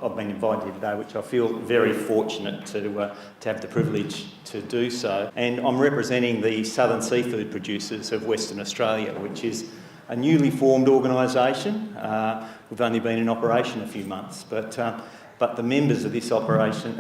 I've been invited here today, which I feel very fortunate to have the privilege to do so. And I'm representing the Southern Seafood Producers of Western Australia, which is a newly formed organisation. We've only been in operation a few months, but the members of this organisation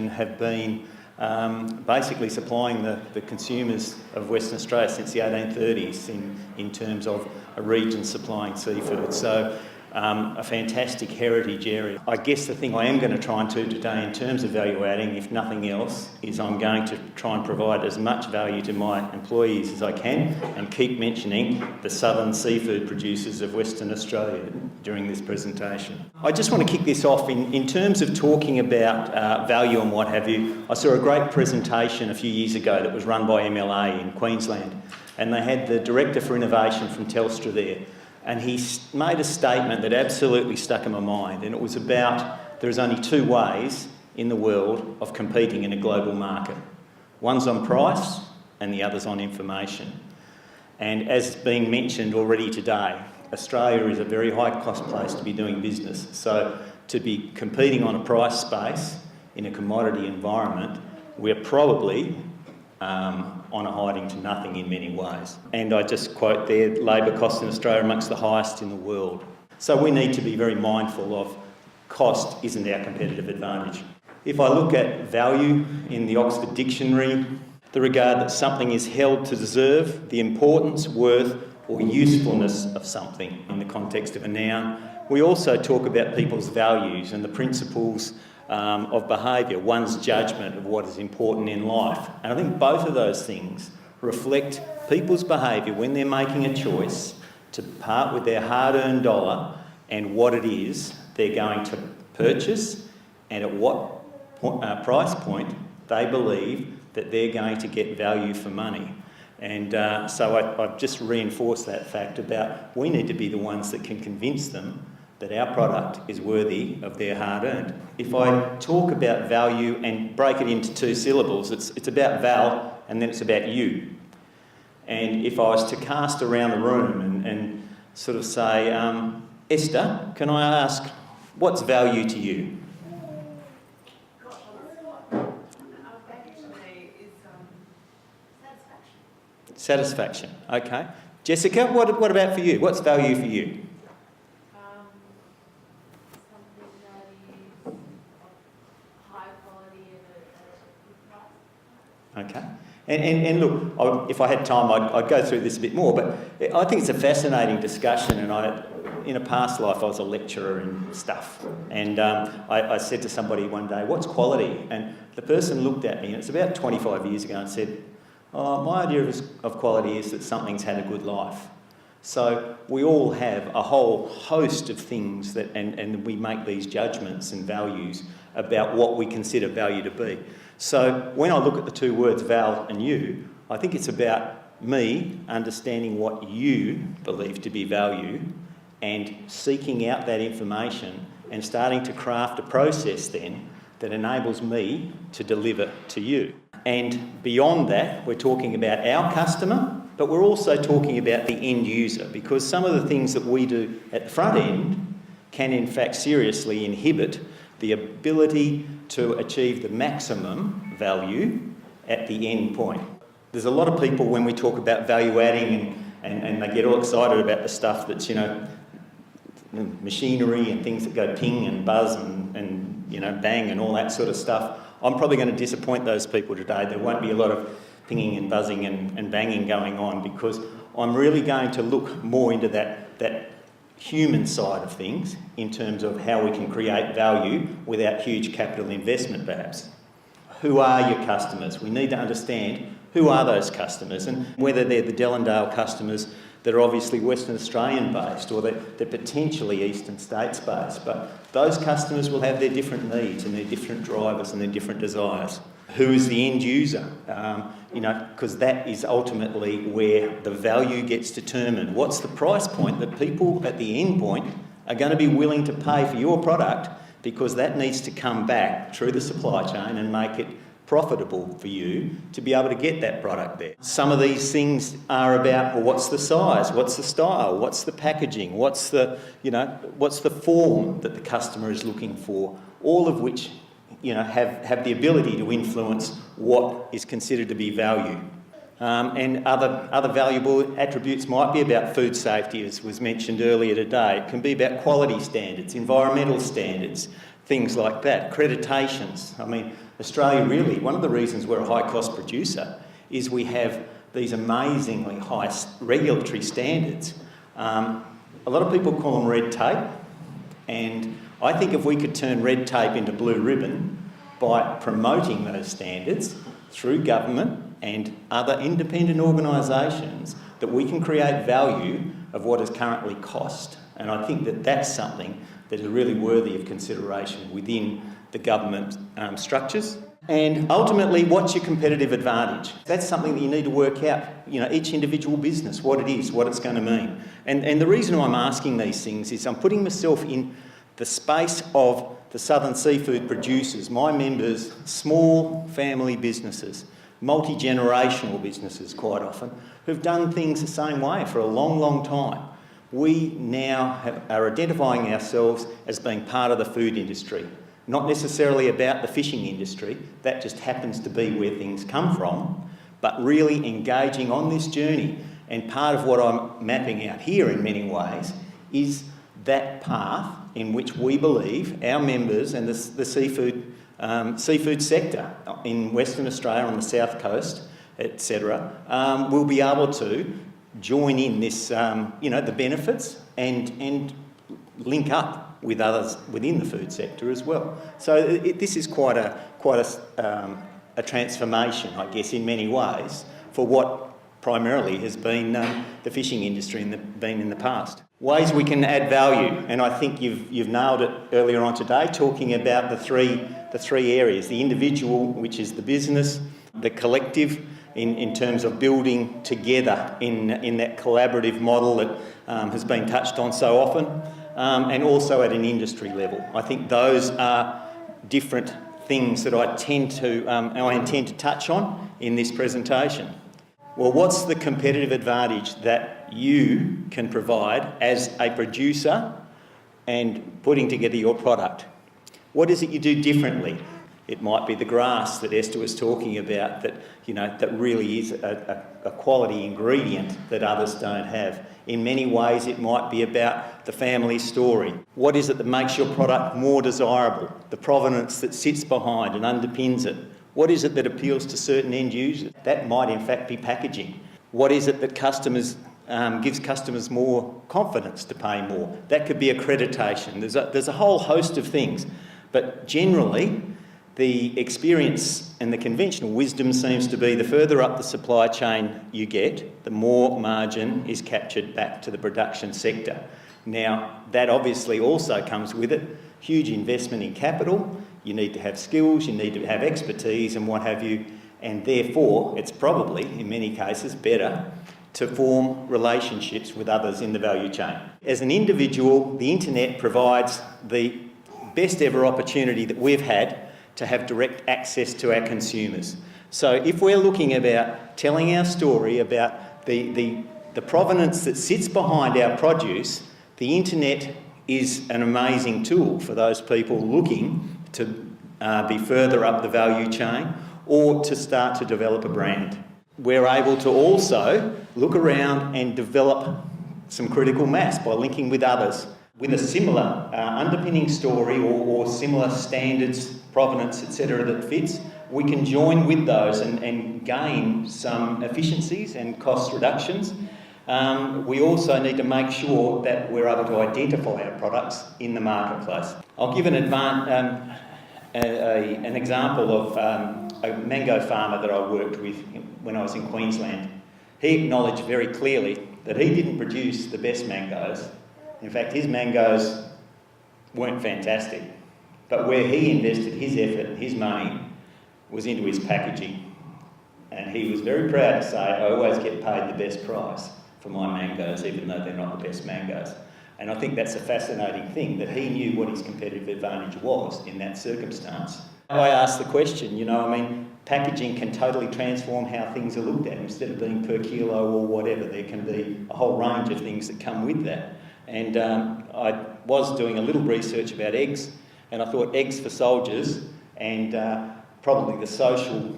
have been basically supplying the consumers of Western Australia since the 1830s in terms of a region supplying seafood. So a fantastic heritage area. I guess the thing I am going to try and do today in terms of value adding, if nothing else, is I'm going to try and provide as much value to my employees as I can and keep mentioning the Southern Seafood Producers of Western Australia during this presentation. I just want to kick this off in terms of talking about value and what have you. I saw a great presentation a few years ago that was run by MLA in Queensland, and they had the Director for Innovation from Telstra there. And he made a statement that absolutely stuck in my mind, and it was about there's only two ways in the world of competing in a global market. One's on price and the other's on information. And as being mentioned already today, Australia is a very high cost place to be doing business. So to be competing on a price space in a commodity environment, we're probably on a hiding to nothing in many ways. And I just quote there, labour costs in Australia are amongst the highest in the world. So we need to be very mindful of cost isn't our competitive advantage. If I look at value in the Oxford Dictionary, the regard that something is held to deserve the importance, worth or usefulness of something in the context of a noun. We also talk about people's values and the principles of behaviour, one's judgment of what is important in life. And I think both of those things reflect people's behaviour when they're making a choice to part with their hard-earned dollar and what it is they're going to purchase and at what price point they believe that they're going to get value for money. And so I've just reinforced that fact about we need to be the ones that can convince them that our product is worthy of their hard-earned. If I talk about value and break it into two syllables, it's about val and then it's about you. And if I was to cast around the room and sort of say, Esther, can I ask, what's value to you? Satisfaction, okay. Jessica, what about for you? What's value for you? Okay. And look, if I had time, I'd go through this a bit more, but I think it's a fascinating discussion, and in a past life I was a lecturer and stuff, and I said to somebody one day, what's quality? And the person looked at me, and it's about 25 years ago, and said, oh, my idea of quality is that something's had a good life. So we all have a whole host of things that, and we make these judgments and values about what we consider value to be. So when I look at the two words val and you, I think it's about me understanding what you believe to be value and seeking out that information and starting to craft a process then that enables me to deliver to you. And beyond that, we're talking about our customer, but we're also talking about the end user, because some of the things that we do at the front end can in fact seriously inhibit the ability to achieve the maximum value at the end point. There's a lot of people when we talk about value adding and they get all excited about the stuff that's, machinery and things that go ping and buzz and bang and all that sort of stuff. I'm probably going to disappoint those people today. There won't be a lot of pinging and buzzing and banging going on, because I'm really going to look more into that human side of things in terms of how we can create value without huge capital investment perhaps. Who are your customers? We need to understand who are those customers, and whether they're the Dellendale customers that are obviously Western Australian based or they're potentially Eastern States based, but those customers will have their different needs and their different drivers and their different desires. Who is the end user? Because that is ultimately where the value gets determined. What's the price point that people at the end point are going to be willing to pay for your product, because that needs to come back through the supply chain and make it profitable for you to be able to get that product there. Some of these things are about, well, what's the size, what's the style, what's the packaging, what's the form that the customer is looking for, all of which have the ability to influence what is considered to be value. And other valuable attributes might be about food safety, as was mentioned earlier today. It can be about quality standards, environmental standards, things like that, accreditations. I mean, Australia really, one of the reasons we're a high-cost producer is we have these amazingly high regulatory standards. A lot of people call them red tape, and I think if we could turn red tape into blue ribbon by promoting those standards through government and other independent organisations, that we can create value of what is currently cost. And I think that that's something that is really worthy of consideration within the government structures. And ultimately, what's your competitive advantage? That's something that you need to work out, each individual business, what it is, what it's going to mean. And the reason I'm asking these things is I'm putting myself in the space of the southern seafood producers, my members, small family businesses, multi-generational businesses quite often, who've done things the same way for a long, long time. We now are identifying ourselves as being part of the food industry, not necessarily about the fishing industry, that just happens to be where things come from, but really engaging on this journey. And part of what I'm mapping out here in many ways is that path in which we believe our members and the seafood sector in Western Australia, on the south coast, etc., will be able to join in this, the benefits and link up with others within the food sector as well. So this is quite a transformation, I guess, in many ways for what primarily has been the fishing industry in the past. Ways we can add value, and I think you've nailed it earlier on today, talking about the three areas: the individual, which is the business; the collective, in terms of building together in that collaborative model that has been touched on so often, and also at an industry level. I think those are different things that I intend to touch on in this presentation. Well, what's the competitive advantage that you can provide as a producer and putting together your product? What is it you do differently? It might be the grass that Esther was talking about that really is a quality ingredient that others don't have. In many ways, it might be about the family story. What is it that makes your product more desirable? The provenance that sits behind and underpins it. What is it that appeals to certain end users? That might in fact be packaging. What is it that gives customers more confidence to pay more? That could be accreditation. There's a whole host of things. But generally, the experience and the conventional wisdom seems to be the further up the supply chain you get, the more margin is captured back to the production sector. Now, that obviously also comes with it huge investment in capital. You need to have skills, you need to have expertise and what have you, and therefore it's probably, in many cases, better to form relationships with others in the value chain. As an individual, the internet provides the best ever opportunity that we've had to have direct access to our consumers. So if we're looking about telling our story about the provenance that sits behind our produce, the internet is an amazing tool for those people looking to be further up the value chain or to start to develop a brand. We're able to also look around and develop some critical mass by linking with others with a similar underpinning story or similar standards, provenance, etc. that fits. We can join with those and gain some efficiencies and cost reductions. We also need to make sure that we're able to identify our products in the marketplace. I'll give an example of a mango farmer that I worked with when I was in Queensland. He acknowledged very clearly that he didn't produce the best mangoes. In fact, his mangoes weren't fantastic. But where he invested his effort and his money was into his packaging. And he was very proud to say, I always get paid the best price for my mangoes, even though they're not the best mangoes. And I think that's a fascinating thing, that he knew what his competitive advantage was in that circumstance. I asked the question, you know, I mean, packaging can totally transform how things are looked at. Instead of being per kilo or whatever, there can be a whole range of things that come with that. And I was doing a little research about eggs, and I thought eggs for soldiers and probably the social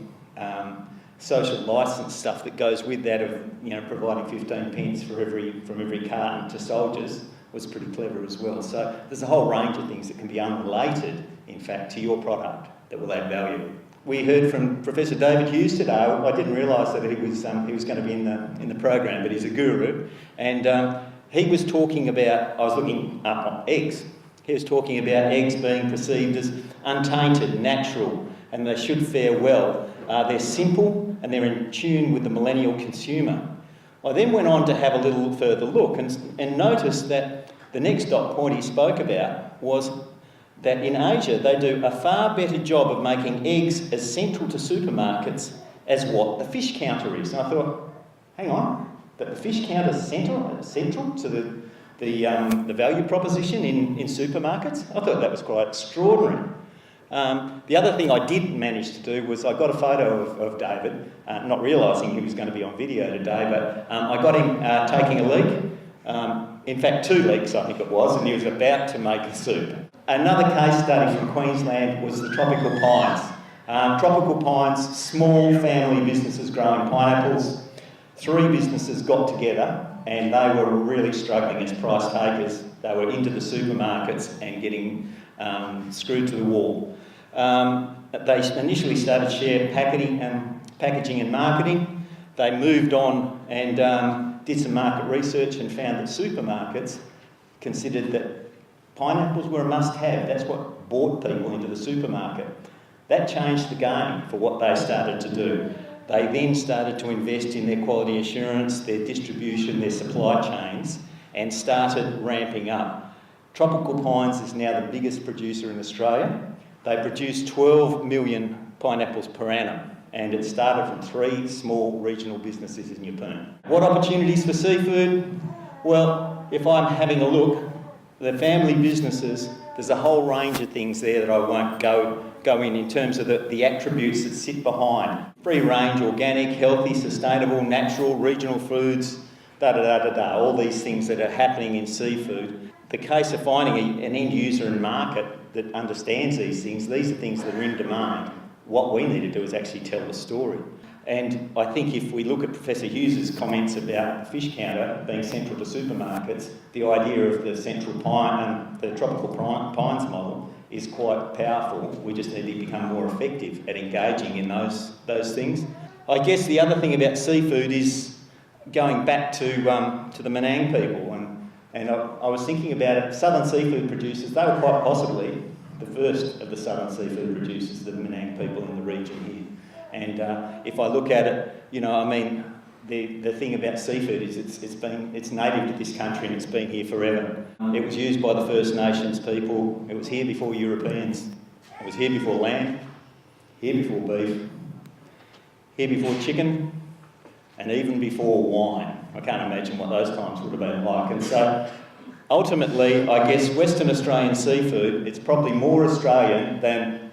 licence stuff that goes with that of, you know, providing 15 pence from every carton to soldiers was pretty clever as well. So there's a whole range of things that can be unrelated, in fact, to your product that will add value. We heard from Professor David Hughes today. I didn't realise that he was going to be in the program, but he's a guru, and he was talking about. I was looking up on eggs. He was talking about eggs being perceived as untainted, natural, and they should fare well. They're simple and they're in tune with the millennial consumer. I then went on to have a little further look and noticed that the next dot point he spoke about was that in Asia they do a far better job of making eggs as central to supermarkets as what the fish counter is. And I thought, hang on, that the fish counter is central to the value proposition in supermarkets? I thought that was quite extraordinary. The other thing I did manage to do was I got a photo of David, not realising he was going to be on video today, but I got him taking a leak. In fact, 2 leaks I think it was, and he was about to make a soup. Another case study from Queensland was the tropical pines. Tropical pines, small family businesses growing pineapples. 3 businesses got together and they were really struggling as price takers. They were into the supermarkets and getting screwed to the wall. They initially started share packaging and marketing. They moved on and did some market research and found that supermarkets considered that pineapples were a must-have. That's what brought people into the supermarket. That changed the game for what they started to do. They then started to invest in their quality assurance, their distribution, their supply chains, and started ramping up. Tropical Pines is now the biggest producer in Australia. They produce 12 million pineapples per annum, and it started from 3 small regional businesses in Yeppoon. What opportunities for seafood? Well, if I'm having a look, the family businesses, there's a whole range of things there that I won't go in terms of the attributes that sit behind. Free range, organic, healthy, sustainable, natural, regional foods, all these things that are happening in seafood. The case of finding an end user and market that understands these things are things that are in demand. What we need to do is actually tell the story. And I think if we look at Professor Hughes's comments about the fish counter being central to supermarkets, the idea of the central pine, the tropical pines model is quite powerful. We just need to become more effective at engaging in those things. I guess the other thing about seafood is going back to the Menang people, and I was thinking about it. Southern seafood producers, they were quite possibly the first of the southern seafood producers, the Menang people in the region here. And if I look at it, you know, I mean, the thing about seafood is it's native to this country and it's been here forever. It was used by the First Nations people. It was here before Europeans. It was here before lamb, here before beef, here before chicken, and even before wine. I can't imagine what those times would have been like. And so ultimately, I guess Western Australian seafood, it's probably more Australian than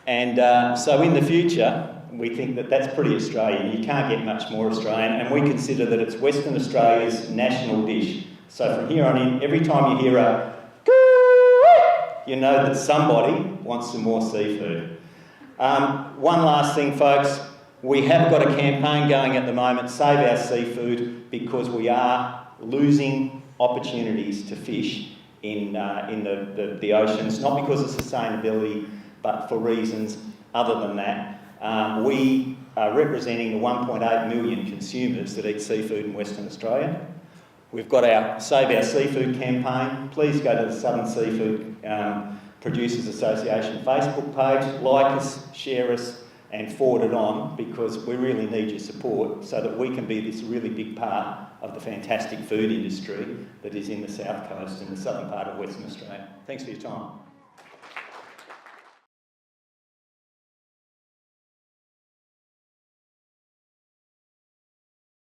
and so in the future, we think that that's pretty Australian. You can't get much more Australian, and we consider that it's Western Australia's national dish. So from here on in, every time you hear a you know that somebody wants some more seafood. One last thing, folks. We have got a campaign going at the moment, Save Our Seafood, because we are losing opportunities to fish in the oceans, not because of sustainability, but for reasons other than that. We are representing the 1.8 million consumers that eat seafood in Western Australia. We've got our Save Our Seafood campaign. Please go to the Southern Seafood Producers Association Facebook page, like us, share us, and forward it on, because we really need your support so that we can be this really big part of the fantastic food industry that is in the South Coast and the southern part of Western Australia. Thanks for your time.